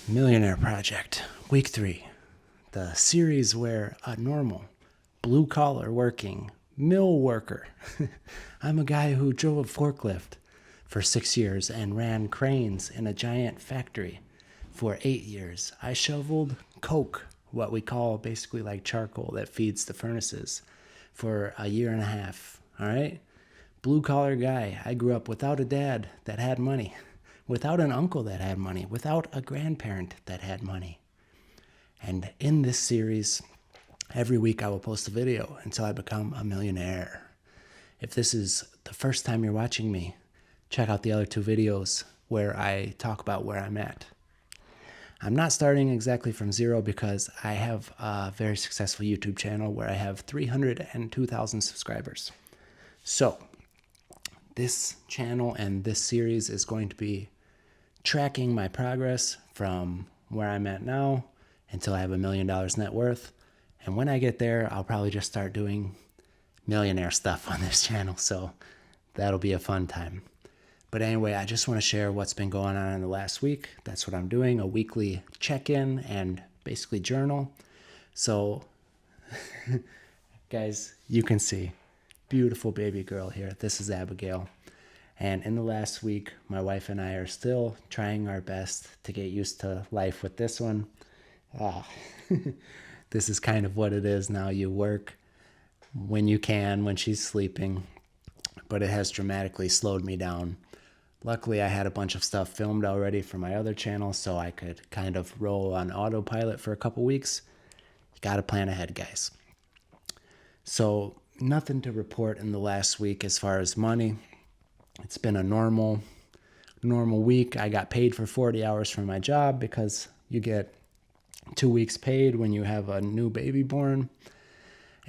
Millionaire Project, Week 3. The series where a normal, blue collar working mill worker. I'm a guy who drove a forklift for 6 years and ran cranes in a giant factory for 8 years. I shoveled coke, what we call basically like charcoal that feeds the furnaces, for a year and a half. All right? Blue collar guy. I grew up without a dad that had money, without an uncle that had money, without a grandparent that had money. And in this series, every week I will post a video until I become a millionaire. If this is the first time you're watching me, check out the other 2 videos where I talk about where I'm at. I'm not starting exactly from zero because I have a very successful YouTube channel where I have 302,000 subscribers. So this channel and this series is going to be tracking my progress from where I'm at now until I have $1 million net worth. And when I get there, I'll probably just start doing millionaire stuff on this channel. So that'll be a fun time. But anyway, I just want to share what's been going on in the last week. That's what I'm doing, a weekly check-in and basically journal. So guys, you can see beautiful baby girl here. This is Abigail. And in the last week, my wife and I are still trying our best to get used to life with this one. This is kind of what it is now. You work when you can, when she's sleeping, but it has dramatically slowed me down. Luckily, I had a bunch of stuff filmed already for my other channel, so I could kind of roll on autopilot for a couple weeks. You got to plan ahead, guys. So nothing to report in the last week as far as money. It's been a normal week. I got paid for 40 hours from my job because you get 2 weeks paid when you have a new baby born.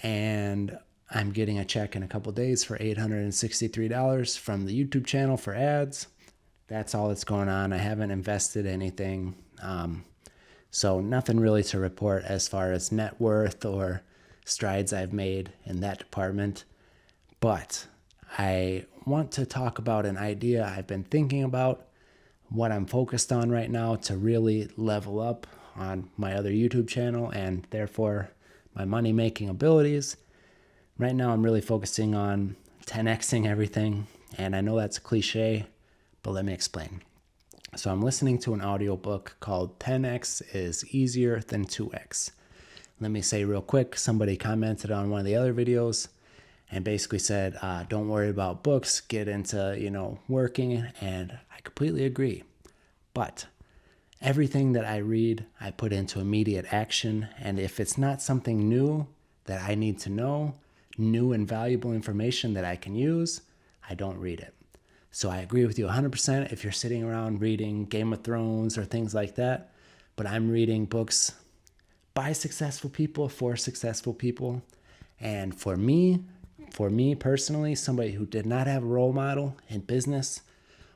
And I'm getting a check in a couple days for $863 from the YouTube channel for ads. That's all that's going on. I haven't invested anything. So nothing really to report as far as net worth or strides I've made in that department. But I want to talk about an idea I've been thinking about, what I'm focused on right now to really level up on my other YouTube channel and therefore my money-making abilities. Right now I'm really focusing on 10xing everything, and I know that's a cliche, but let me explain. So I'm listening to an audiobook called 10x is easier than 2x. Let me say real quick, somebody commented on one of the other videos and basically said, don't worry about books, get into, working, and I completely agree. But everything that I read, I put into immediate action, and if it's not something new that I need to know, new and valuable information that I can use, I don't read it. So I agree with you 100% if you're sitting around reading Game of Thrones or things like that, but I'm reading books by successful people, for successful people, and for me personally, somebody who did not have a role model in business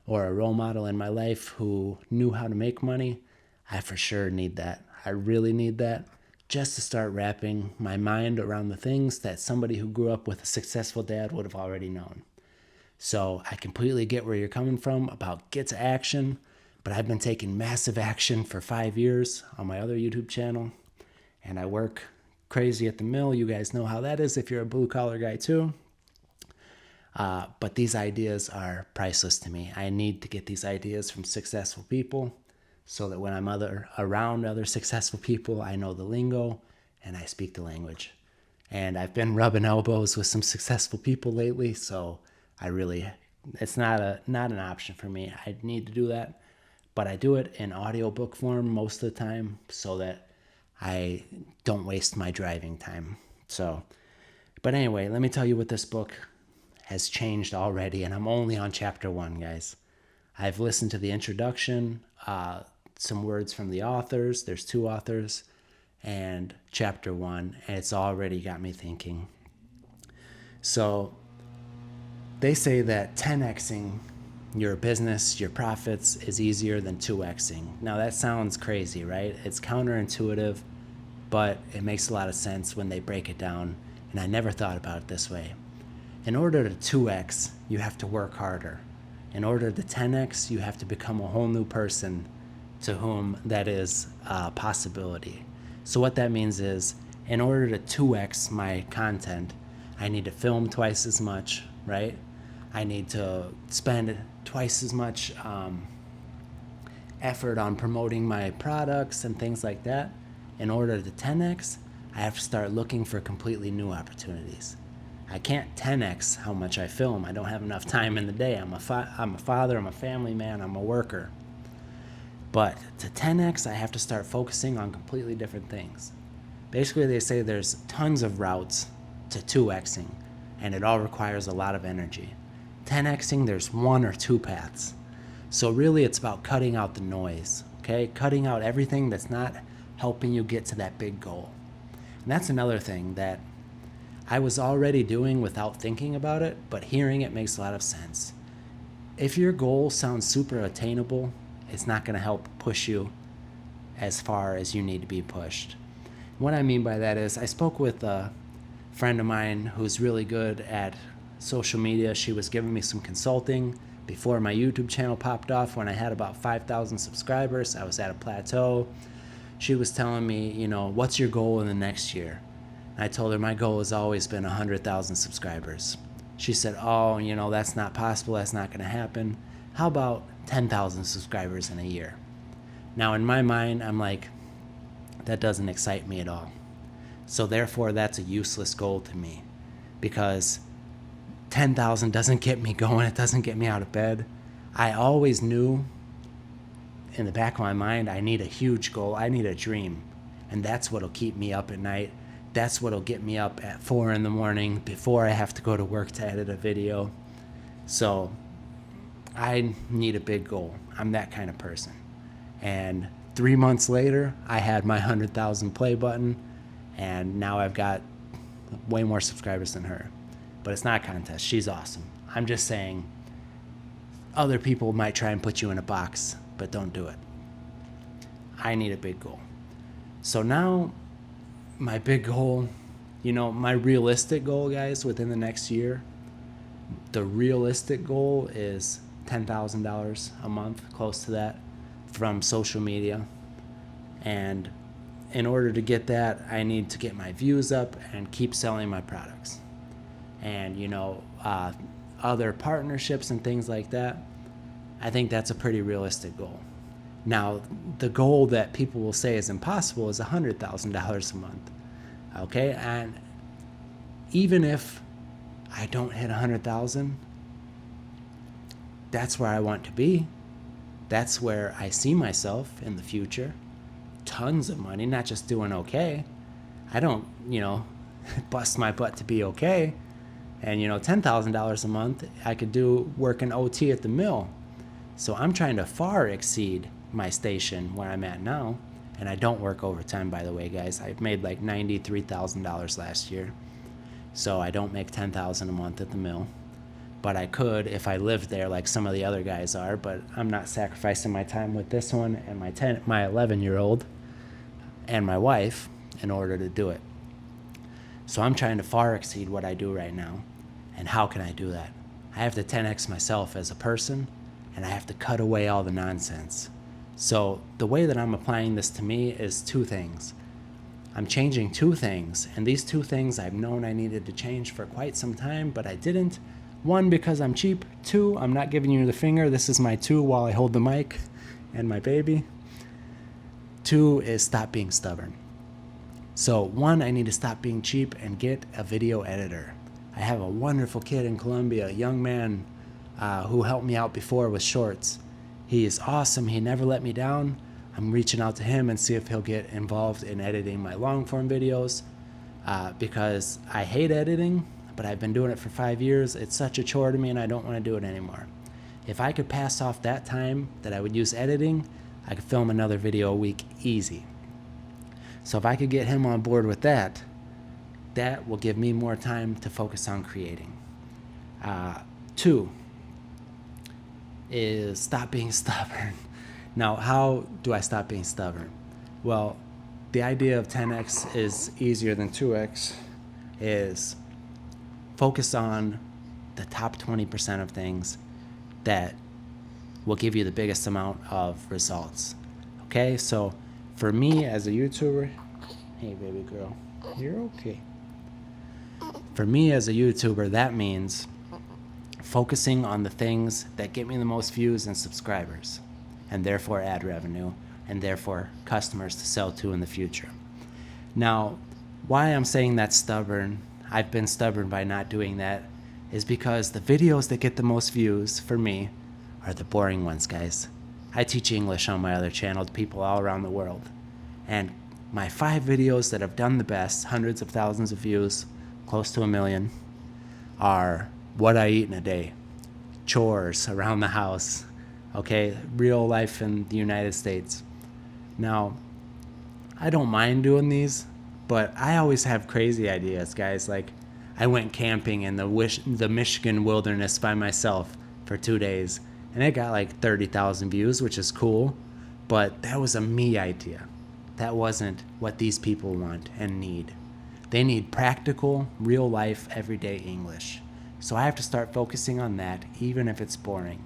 or a role model in my life who knew how to make money, I for sure need that. I really need that just to start wrapping my mind around the things that somebody who grew up with a successful dad would have already known. So I completely get where you're coming from about get to action, but I've been taking massive action for 5 years on my other YouTube channel, and I work crazy at the mill. You guys know how that is if you're a blue collar guy too. But these ideas are priceless to me. I need to get these ideas from successful people so that when I'm around other successful people, I know the lingo and I speak the language. And I've been rubbing elbows with some successful people lately, so it's not an option for me. I need to do that, but I do it in audiobook form most of the time so that I don't waste my driving time. But anyway, let me tell you what this book has changed already, and I'm only on chapter 1, guys. I've listened to the introduction, some words from the authors. There's 2 authors, and chapter 1, and it's already got me thinking. So they say that 10xing your business, your profits, is easier than 2xing. Now that sounds crazy, right? It's counterintuitive, but it makes a lot of sense when they break it down, and I never thought about it this way. In order to 2x, you have to work harder. In order to 10x, you have to become a whole new person to whom that is a possibility. So what that means is, in order to 2x my content, I need to film twice as much, right? I need to spend twice as much effort on promoting my products and things like that. In order to 10x, I have to start looking for completely new opportunities. I can't 10x how much I film. I don't have enough time in the day. I'm a father, I'm a family man, I'm a worker. But to 10x, I have to start focusing on completely different things. Basically, they say there's tons of routes to 2xing, and it all requires a lot of energy. 10xing, there's one or two paths. So really, it's about cutting out the noise, okay? Cutting out everything that's not helping you get to that big goal. And that's another thing that I was already doing without thinking about it, but hearing it makes a lot of sense. If your goal sounds super attainable, it's not going to help push you as far as you need to be pushed. What I mean by that is, I spoke with a friend of mine who's really good at social media. She was giving me some consulting before my YouTube channel popped off. When I had about 5,000 subscribers, I was at a plateau. She was telling me, what's your goal in the next year? I told her my goal has always been 100,000 subscribers. She said, oh, that's not possible. That's not going to happen. How about 10,000 subscribers in a year? Now, in my mind, I'm like, that doesn't excite me at all. So therefore, that's a useless goal to me, because 10,000 doesn't get me going. It doesn't get me out of bed. I always knew in the back of my mind, I need a huge goal. I need a dream. And that's what'll keep me up at night. That's what'll get me up at 4 a.m. before I have to go to work to edit a video. So I need a big goal. I'm that kind of person. And 3 months later, I had my 100,000 play button, and now I've got way more subscribers than her. But it's not a contest. She's awesome. I'm just saying, other people might try and put you in a box, but don't do it. I need a big goal. So now, my big goal, my realistic goal, guys, within the next year, the realistic goal is $10,000 a month, close to that, from social media. And in order to get that, I need to get my views up and keep selling my products. And, other partnerships and things like that, I think that's a pretty realistic goal. Now, the goal that people will say is impossible is $100,000 a month. Okay? And even if I don't hit 100,000, that's where I want to be. That's where I see myself in the future. Tons of money, not just doing okay. I don't, bust my butt to be okay. And, $10,000 a month, I could do working OT at the mill. So I'm trying to far exceed my station where I'm at now. And I don't work overtime, by the way, guys. I made like $93,000 last year. So I don't make $10,000 a month at the mill. But I could if I lived there like some of the other guys are. But I'm not sacrificing my time with this one and my 11-year-old and my wife in order to do it. So I'm trying to far exceed what I do right now. And how can I do that? I have to 10x myself as a person, and I have to cut away all the nonsense. So the way that I'm applying this to me is two things. I'm changing two things, and these two things I've known I needed to change for quite some time, but I didn't. One, because I'm cheap. Two, I'm not giving you the finger. This is my two while I hold the mic and my baby. Two is stop being stubborn. So one, I need to stop being cheap and get a video editor. I have a wonderful kid in Colombia, a young man who helped me out before with shorts. He is awesome. He never let me down. I'm reaching out to him and see if he'll get involved in editing my long form videos because I hate editing, but I've been doing it for 5 years. It's such a chore to me and I don't want to do it anymore. If I could pass off that time that I would use editing, I could film another video a week easy. So if I could get him on board with that, that will give me more time to focus on creating. Two is stop being stubborn. Now, how do I stop being stubborn? Well, the idea of 10x is easier than 2x is focus on the top 20% of things that will give you the biggest amount of results. Okay, so for me as a YouTuber, hey baby girl, you're okay. For me as a YouTuber, that means focusing on the things that get me the most views and subscribers, and therefore ad revenue, and therefore customers to sell to in the future. Now, why I'm saying that's stubborn, I've been stubborn by not doing that, is because the videos that get the most views for me are the boring ones, guys. I teach English on my other channel to people all around the world. And my 5 videos that have done the best, hundreds of thousands of views, close to 1 million, are what I eat in a day, chores around the house, okay, real life in the United States. Now, I don't mind doing these, but I always have crazy ideas, guys. Like, I went camping in the Michigan wilderness by myself for 2 days, and it got like 30,000 views, which is cool, but that was a me idea. That wasn't what these people want and need. They need practical, real life, everyday English. So I have to start focusing on that, even if it's boring.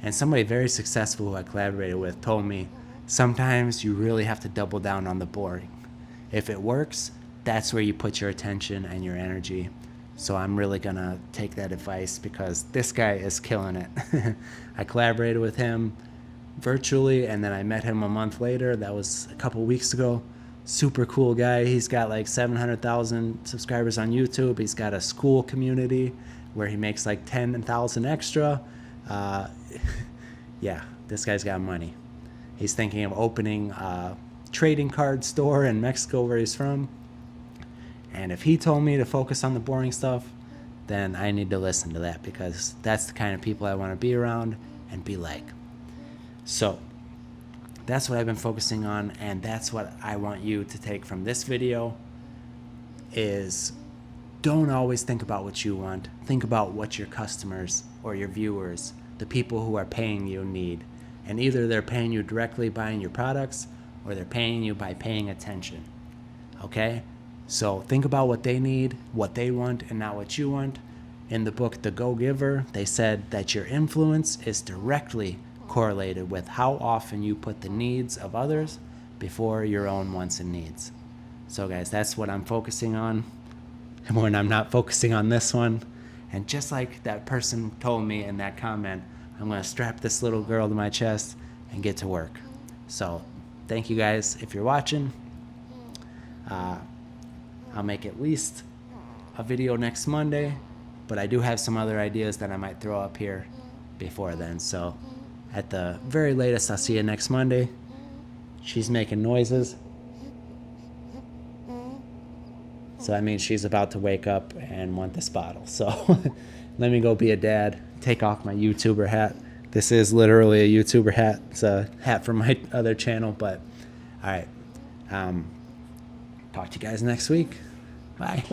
And somebody very successful who I collaborated with told me, sometimes you really have to double down on the boring. If it works, that's where you put your attention and your energy. So I'm really gonna take that advice because this guy is killing it. I collaborated with him virtually, and then I met him a month later. That was a couple weeks ago. Super cool guy. He's got like 700,000 subscribers on YouTube. He's got a school community where he makes like 10,000 extra. Yeah, this guy's got money. He's thinking of opening a trading card store in Mexico where he's from. And if he told me to focus on the boring stuff, then I need to listen to that because that's the kind of people I want to be around and be like. So that's what I've been focusing on, and that's what I want you to take from this video is don't always think about what you want. Think about what your customers or your viewers, the people who are paying you, need. And either they're paying you directly buying your products or they're paying you by paying attention. Okay? So think about what they need, what they want, and not what you want. In the book, The Go-Giver, they said that your influence is directly correlated with how often you put the needs of others before your own wants and needs. So guys, that's what I'm focusing on. And when I'm not focusing on this one, and just like that person told me in that comment, I'm going to strap this little girl to my chest and get to work. So thank you guys if you're watching. I'll make at least a video next Monday, but I do have some other ideas that I might throw up here before then. So at the very latest, I'll see you next Monday. She's making noises. So that means she's about to wake up and want this bottle. So let me go be a dad, take off my YouTuber hat. This is literally a YouTuber hat. It's a hat from my other channel, but all right. Talk to you guys next week. Bye.